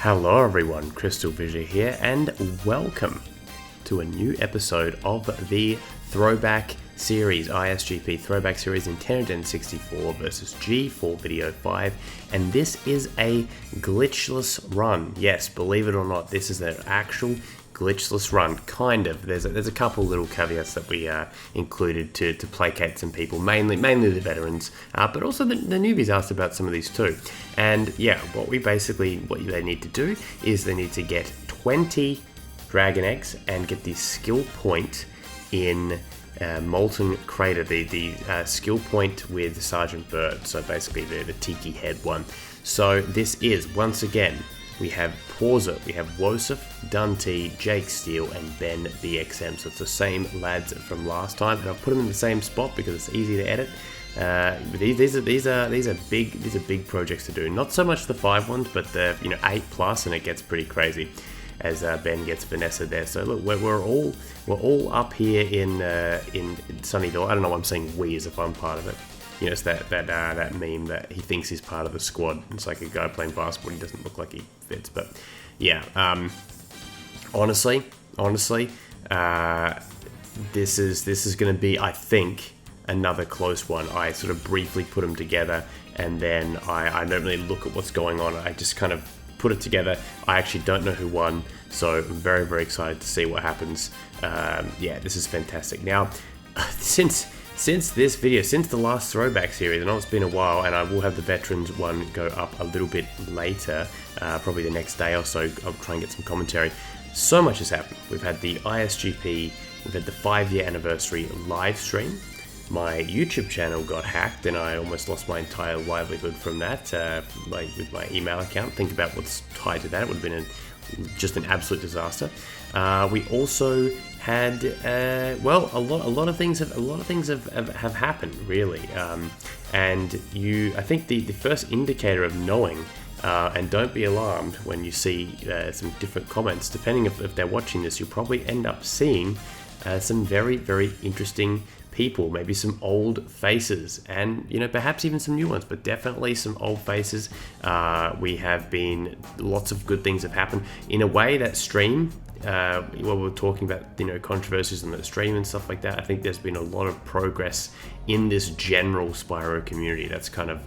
Hello everyone, Crystal Vision here, and welcome to a new episode of the Throwback series, ISGP Throwback series Nintendo 64 versus G4 Video 5, and this is a glitchless run. Yes, believe it or not, this is an actual glitchless run, kind of. There's a couple little caveats that we included to placate some people, mainly the veterans, but also the newbies asked about some of these too. And yeah, what they need to do is they need to get 20 Dragon Eggs and get the skill point in Molten Crater, the skill point with Sergeant Byrd, so basically the tiki head one. So this is, once again, we have Pauser, we have WOAHseph, DunnT, Jake Steele, and benbxm. So it's the same lads from last time, and I've put them in the same spot because it's easy to edit. These are big projects to do. Not so much the 5 ones, but the 8+, and it gets pretty crazy as Ben gets Vanessa there. So look, we're all up here in Sunnyville. I don't know why I'm saying we as if I'm part of it. It's that meme that he thinks he's part of the squad. It's like a guy playing basketball. He doesn't look like he fits, but yeah. Honestly, this is going to be, I think, another close one. I sort of briefly put them together, and then I don't really look at what's going on. I just kind of put it together. I actually don't know who won, so I'm very, very excited to see what happens. Yeah, this is fantastic. Now, since this video, since the last Throwback series, I know it's been a while, and I will have the Veterans one go up a little bit later, probably the next day or so. I'll try and get some commentary. So much has happened. We've had the ISGP, we've had the 5-year anniversary live stream. My YouTube channel got hacked, and I almost lost my entire livelihood from that, with my email account. Think about what's tied to that. It would have been just an absolute disaster. We also had a lot of things have happened, really, and I think the first indicator of knowing, and don't be alarmed when you see some different comments, depending if they're watching this, you'll probably end up seeing some very, very interesting people, maybe some old faces, and perhaps even some new ones, but definitely some old faces. We have been, lots of good things have happened in a way. That stream, while we're talking about controversies in the stream and stuff like that, I think there's been a lot of progress in this general Spyro community. That's kind of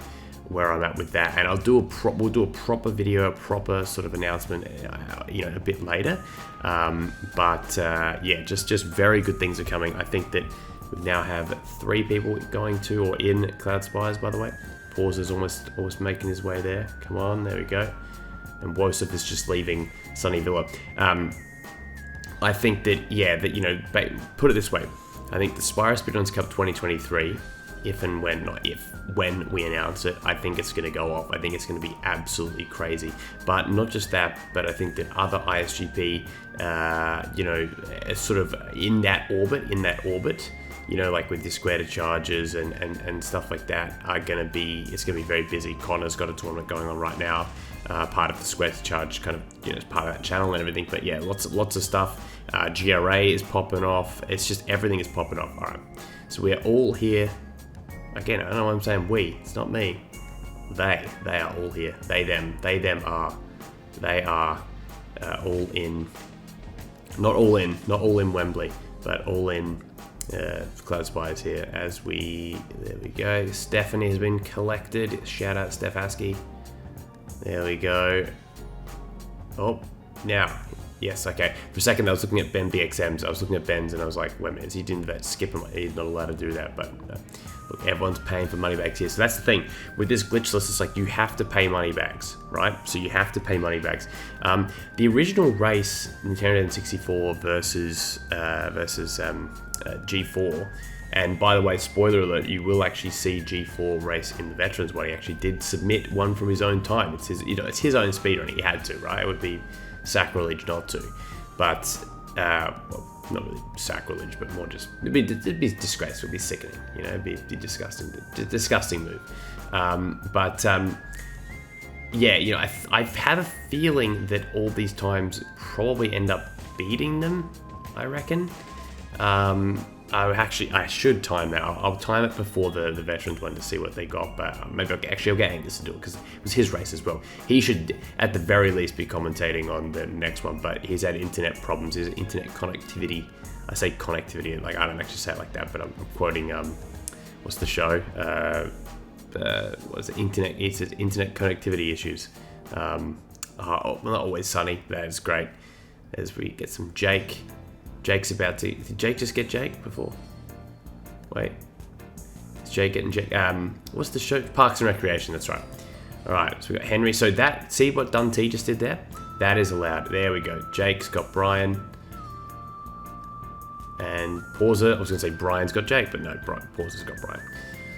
where I'm at with that, and we'll do a proper video, a proper sort of announcement, a bit later. Yeah, just very good things are coming. I think that we now have 3 people going to or in Cloud Spires, by the way. Pause is almost making his way there. Come on, there we go. And WOAHseph is just leaving Sunnyville. I think that, put it this way. I think the Spyro Speedruns Cup 2023, when we announce it, I think it's going to go off. I think it's going to be absolutely crazy. But not just that, but I think that other ISGP, sort of in that orbit, like with the Square to Charges and stuff like that, it's going to be very busy. Connor's got a tournament going on right now, part of the Square to Charge, kind of, as part of that channel and everything. But yeah, lots of stuff. GRA is popping off. It's just everything is popping off. All right, so we are all here. Again, I don't know why I'm saying we. It's not me. They are all here. They them are. They are all in. Not all in Wembley, but all in Cloud Spires here. There we go. Stephanie has been collected. Shout out Steph Askey. There we go. Oh, now. Yes, okay. For a second, I was looking at benbxm's. I was looking at Ben's, and I was like, wait a minute, is he doing that? Skip him. He's not allowed to do that. But look, everyone's paying for Moneybags here. So that's the thing. With this glitchless, it's like you have to pay Moneybags, right? So you have to pay Moneybags. The original race, Nintendo 64 versus G4. And by the way, spoiler alert, you will actually see G4 race in the Veterans one. He actually did submit one from his own time. It's his own speedrun. He had to, right? It would be sacrilege not to, but not really sacrilege, but more just it'd be disgraceful, it'd be sickening, it'd be disgusting move. Yeah, I have a feeling that all these times probably end up beating them, I reckon. I should time that. I'll time it before the veterans one to see what they got, but maybe I'll get Angus to do it because it was his race as well. He should, at the very least, be commentating on the next one, but he's had internet problems, his internet connectivity. I say connectivity, like I don't actually say it like that, but I'm quoting, what's the show? What's it? It says internet connectivity issues. Not always sunny. That is great. As we get some Jake. Jake's about to. Did Jake just get Jake before? Wait. Is Jake getting Jake? What's the show? Parks and Recreation. That's right. All right. So we got Henry. So that. See what DunnT just did there? That is allowed. There we go. Jake's got Brian. And Pauser. I was going to say Brian's got Jake, but no. Pauser's got Brian.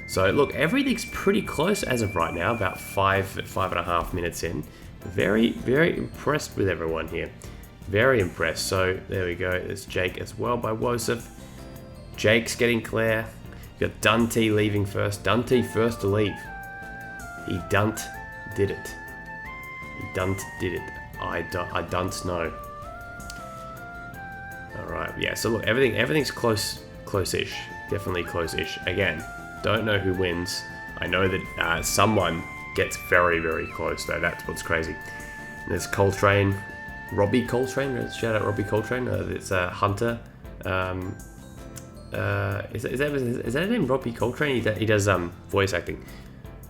So look, everything's pretty close as of right now. About 5.5 minutes in. Very, very impressed with everyone here. Very impressed. So there we go. There's Jake as well by WOAHseph. Jake's getting Claire. You got DunnT leaving first. DunnT first to leave. He DunnT did it. He DunnT did it. I DunnT know. All right. Yeah. So look, everything's close-ish. Definitely close-ish. Again, don't know who wins. I know that someone gets very, very close though. That's what's crazy. And there's Coltrane. Robbie Coltrane, shout out Robbie Coltrane. It's a Hunter. Is that his name? Robbie Coltrane. He does voice acting.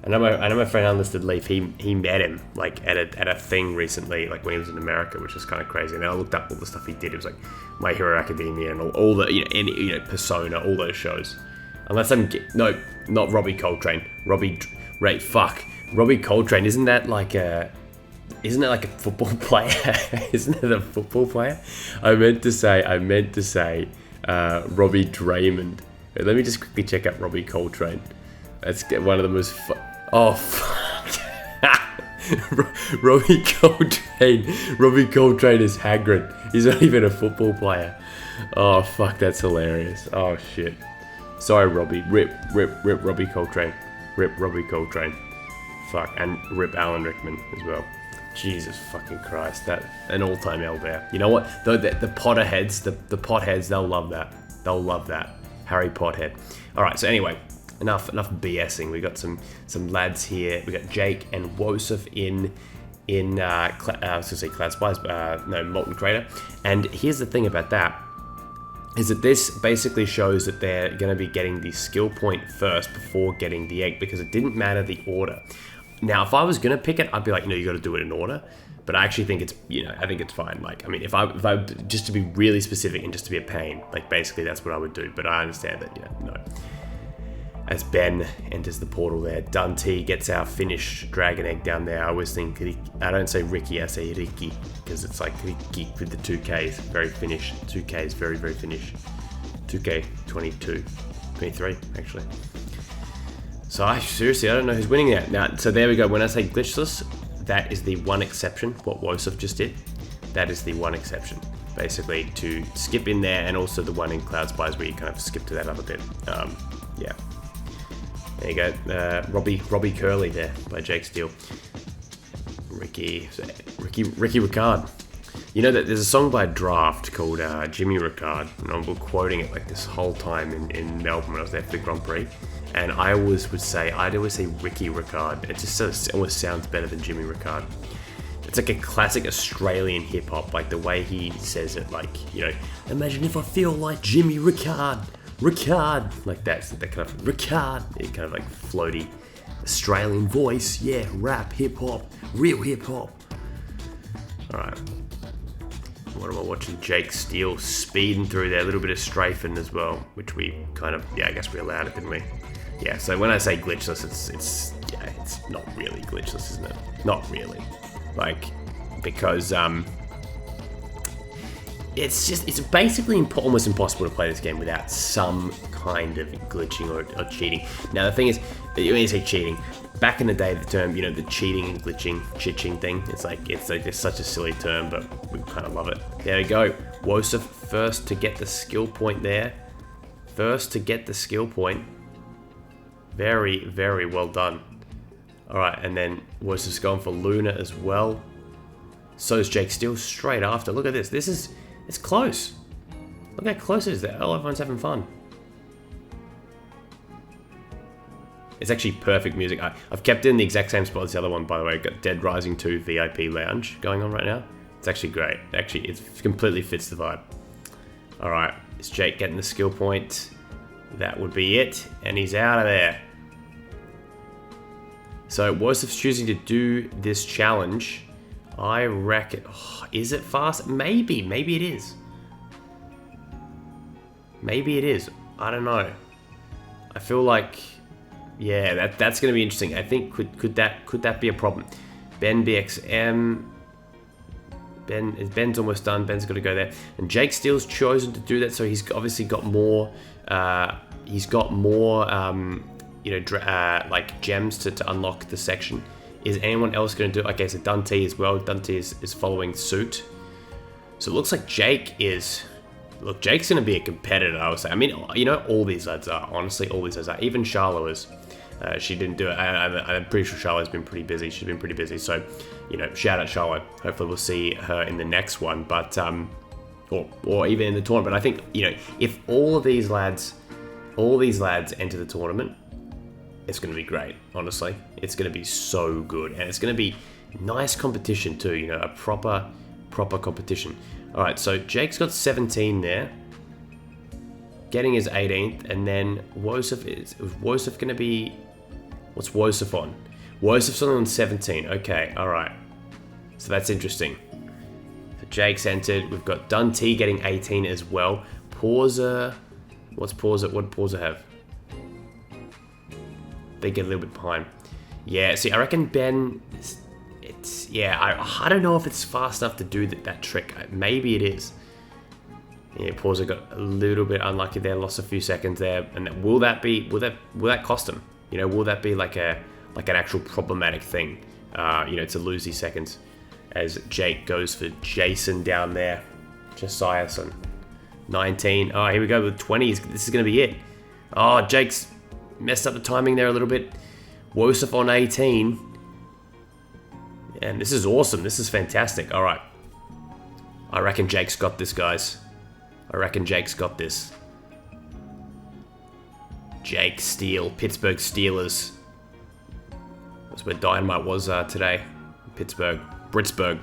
I know my friend Unlisted Leaf. He met him like at a thing recently, like when he was in America, which is kind of crazy. And then I looked up all the stuff he did. It was like My Hero Academia and all the Persona, all those shows. Unless not Robbie Coltrane. Robbie Coltrane. Isn't that like a football player? Isn't it a football player? I meant to say Robbie Draymond. Let me just quickly check out Robbie Coltrane. Let's get one of the most fuck. Robbie Coltrane is Hagrid. He's not even a football player. Oh fuck, that's hilarious. Oh shit. Sorry Robbie. Rip Robbie Coltrane. Rip Robbie Coltrane. Fuck, and rip Alan Rickman as well. Jesus fucking Christ, that an all-time L there. You know what? The Potterheads, the potheads, they'll love that. They'll love that. Harry Pothead. All right. So anyway, enough BSing. We got some lads here. We got Jake and WOAHseph in I was gonna say Cloud Spies, no, Molten Crater. And here's the thing about that. Is that this basically shows that they're going to be getting the skill point first before getting the egg, because it didn't matter the order. Now, if I was going to pick it, I'd be like, you got to do it in order. But I actually think it's, I think it's fine. Like, I mean, if I just to be really specific and just to be a pain, like basically that's what I would do. But I understand that, no. As Ben enters the portal there, DunnT gets our Finnish dragon egg down there. I always think, I don't say Ricky, I say Rikki, because it's like Rikki with the 2Ks, very Finnish. 2K is very, very Finnish. 2K, 22, 23, actually. So I don't know who's winning that. Now, so there we go. When I say glitchless, that is the one exception. What WOAHseph just did, that is the one exception. Basically, to skip in there, and also the one in Cloud Spies where you kind of skip to that other bit. Yeah. There you go. Robbie Curly there by Jake Steele. Ricky Ricard. You know that there's a song by Draft called Jimmy Ricard, and I'm quoting it like this whole time in Melbourne when I was there for the Grand Prix. And I'd always say Ricky Ricard. It just almost sounds better than Jimmy Ricard. It's like a classic Australian hip hop, like the way he says it, like, imagine if I feel like Jimmy Ricard, like that kind of Ricard, kind of like floaty Australian voice, yeah, rap, hip hop, real hip hop. All right. What am I watching? Jake Steele speeding through there, a little bit of strafing as well, which we kind of, I guess we allowed it, didn't we? Yeah, so when I say glitchless, it's not really glitchless, isn't it? Not really. Like, because it's basically almost impossible to play this game without some kind of glitching or cheating. Now the thing is, when you say cheating, back in the day, the term, the cheating and glitching, chitching thing, it's such a silly term, but we kind of love it. There we go. WOAHseph first to get the skill point there. First to get the skill point. Very, very well done. All right, and then WOAHseph going for Luna as well. So is Jake Steele straight after. Look at this. It's close. Look how close it is there. Oh, everyone's having fun. It's actually perfect music. I've kept it in the exact same spot as the other one, by the way. I've got Dead Rising 2 VIP Lounge going on right now. It's actually great. Actually, it completely fits the vibe. All right, is Jake getting the skill point? That would be it, and he's out of there. So WOAHseph choosing to do this challenge. I reckon, is it fast? Maybe it is. Maybe it is. I don't know. I feel like, yeah, that's going to be interesting. I think could that be a problem? benbxm. Ben's almost done. Ben's got to go there, and Jake Steele's chosen to do that, so he's obviously got more. He's got more, like gems to unlock the section. Is anyone else going to do? Okay, so DunnT as well. DunnT is following suit. So it looks like Jake is. Look, Jake's going to be a competitor, I would say. I mean, all these lads are. Honestly, all these lads are. Even Charlo is. She didn't do it. I'm pretty sure Charlo's been pretty busy. She's been pretty busy. So, shout out Charlo. Hopefully we'll see her in the next one. But, or even in the tournament. But I think, if all these lads enter the tournament, it's going to be great, honestly. It's going to be so good. And it's going to be nice competition too, a proper competition. All right, so Jake's got 17 there. Getting his 18th, and then WOAHseph is WOAHseph going to be... What's WOAHseph on? WOAHseth's on 17. Okay, all right. So that's interesting. So Jake's entered. We've got DunnT getting 18 as well. Pauser... What's Pauser? What did Pauser have? They get a little bit behind. Yeah, see, I reckon Ben... I don't know if it's fast enough to do that trick. Maybe it is. Yeah, Pauser got a little bit unlucky there, lost a few seconds there, and will that cost him? Will that be like an actual problematic thing? To lose these seconds, as Jake goes for Jason down there, Josiahson, 19. Oh, here we go with 20s. This is gonna be it. Oh, Jake's messed up the timing there a little bit. WOAHseph on 18. And this is awesome. This is fantastic. All right. I reckon Jake's got this, guys. I reckon Jake's got this. Jake Steele, Pittsburgh Steelers. That's where Dynamite was today. Pittsburgh. Britsburg.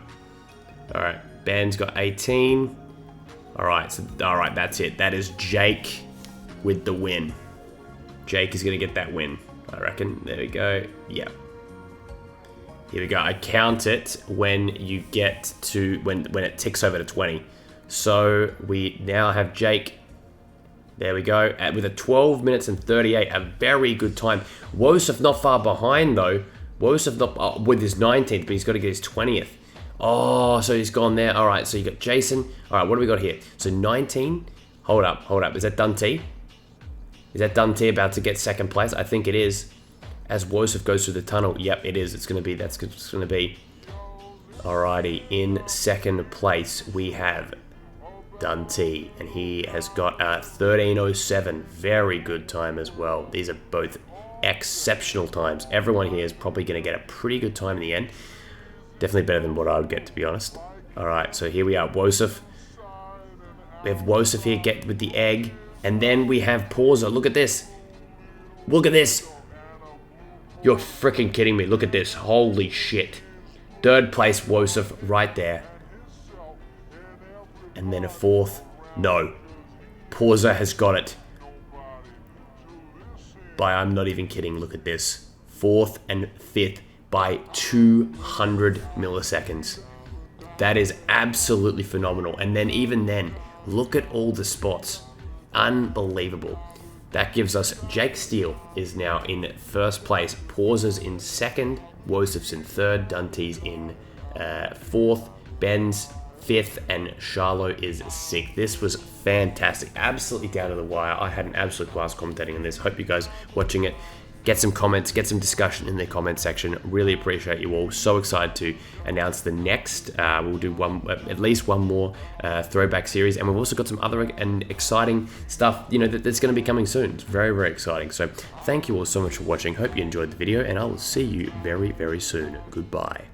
All right. Ben's got 18. All right. That's it. That is Jake with the win. Jake is going to get that win, I reckon. There we go. Yeah. Here we go. I count it when you get to when it ticks over to 20. So we now have Jake. There we go. With a 12 minutes and 38, a very good time. WOAHseph not far behind though. WOAHseph not with his 19th, but he's got to get his 20th. Oh, so he's gone there. All right. So you got Jason. All right. What do we got here? So 19. Hold up. Is that DunnT? Is that DunnT about to get second place? I think it is. As WOAHseph goes through the tunnel, yep, it is. That's going to be. Alrighty, in second place we have DunnT, and he has got a 13:07. Very good time as well. These are both exceptional times. Everyone here is probably going to get a pretty good time in the end. Definitely better than what I would get, to be honest. Alright, so here we are, WOAHseph. We have WOAHseph here, get with the egg, and then we have Pauser. Look at this. Look at this. You're freaking kidding me. Look at this. Holy shit. Third place WOAHseph right there. And then a fourth. No. Pauser has got it. I'm not even kidding. Look at this. Fourth and fifth by 200 milliseconds. That is absolutely phenomenal. And then even then, look at all the spots. Unbelievable. That gives us Jake Steele is now in first place. Pauser's in second. WOAHseth's in third. DunnT's in fourth. Ben's fifth. And Charlo is sixth. This was fantastic. Absolutely down to the wire. I had an absolute blast commentating on this. Hope you guys watching it. Get some comments, get some discussion in the comment section. Really appreciate you all. So excited to announce the next. We'll do at least one more throwback series, and we've also got some other and exciting stuff, that's going to be coming soon. It's very, very exciting. So thank you all so much for watching. Hope you enjoyed the video, and I will see you very, very soon. Goodbye.